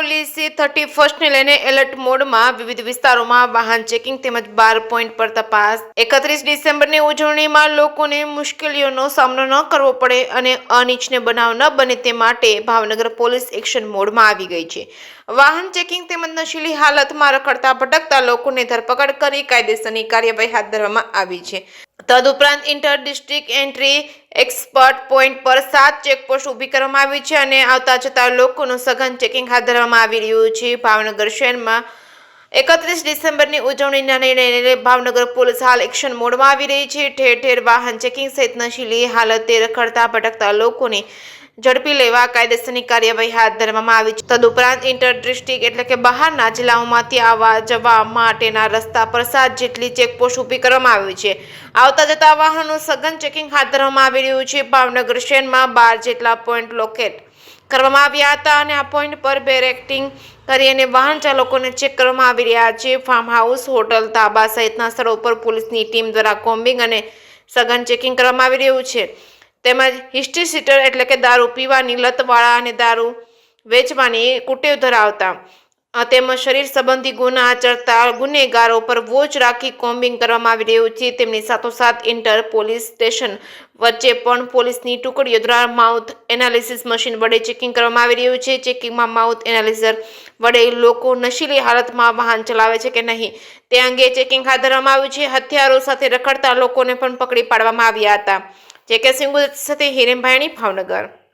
પોલીસે 31ને લઈને એલર્ટ મોડમાં વિવિધ વિસ્તારોમાં વાહન ચેકિંગ તેમજ 12 પોઈન્ટ પર તપાસ। 31 ડિસેમ્બરની ઉજવણીમાં લોકોને મુશ્કેલીઓનો સામનો ન કરવો પડે અને અનિચ્છનીય બનાવ ન બને તે માટે ભાવનગર પોલીસ એક્શન મોડમાં આવી ગઈ છે। વાહન ચેકિંગ તેમજ નશીલી હાલતમાં રખડતા ભટકતા લોકોને ધરપકડ કરી કાયદેસરની કાર્યવાહી હાથ ધરવામાં આવી છે। તદુપરાંત inter district entry expert point પર 7 ચેકપોસ્ટ ઊભી કરવામાં આવી છે અને આવતા જતા લોકોનું સઘન ચેકિંગ હાથ ધરવામાં આવી રહ્યું છે। ભાવનગર શહેરમાં 31 ડિસેમ્બરની ઉજવણીના નિર્ણયને ભાવનગર પોલીસ હાલ એક્શન મોડમાં આવી રહી છે। ઠેર ઠેર વાહન ચેકિંગ સહિત નશીલી હાલતે રખડતા ભટકતા લોકોને ઝડપી લેવા કાયદેસરની કાર્યવાહી હાથ ધરવામાં આવી છે। તદુપરાંત ઇન્ટર ડિસ્ટ્રિક્ટ એટલે કે બહારના જિલ્લાઓમાંથી આવવા જવા માટેના રસ્તા પર 7 જેટલી ચેકપોસ્ટ ઊભી કરવામાં આવી છે। આવતા જતા વાહનોનું સઘન ચેકિંગ હાથ ધરવામાં આવી રહ્યું છે। ભાવનગર શહેરમાં 12 જેટલા પોઈન્ટ લોકેટ કરવામાં આવ્યા હતા અને આ પોઈન્ટ પર બેરેક્ટિંગ કરી અને વાહન ચાલકોને ચેક કરવામાં આવી રહ્યા છે। ફાર્મ હાઉસ, હોટલ, ધાબા સહિતના સ્થળો પર પોલીસની ટીમ દ્વારા કોમ્બિંગ અને સઘન ચેકિંગ કરવામાં આવી રહ્યું છે। તેમજ હિસ્ટ્રી સીટર એટલે કે દારૂ પીવાની લતવાળા અને દારૂ વેચવાની કુટેવ ધરાવતા તેમજ શરીર સંબંધી ગુના આચરતા ગુનેગારો પર વોચ રાખી કોમ્બિંગ કરવામાં આવી રહ્યું છે। તેમની સાથોસાથ ઇન્ટર પોલીસ સ્ટેશન વચ્ચે પણ પોલીસની ટુકડીઓ દ્વારા માઉથ એનાલિસિસ મશીન વડે ચેકિંગ કરવામાં આવી રહ્યું છે। ચેકિંગમાં માઉથ એનાલિઝર વડે લોકો નશીલી હાલતમાં વાહન ચલાવે છે કે નહીં તે અંગે ચેકિંગ હાથ ધરવામાં આવ્યું છે। હથિયારો સાથે રખડતા લોકોને પણ પકડી પાડવામાં આવ્યા હતા। જે કે સિંગુ સાથે હિરેનભાઈ ભાવનગર।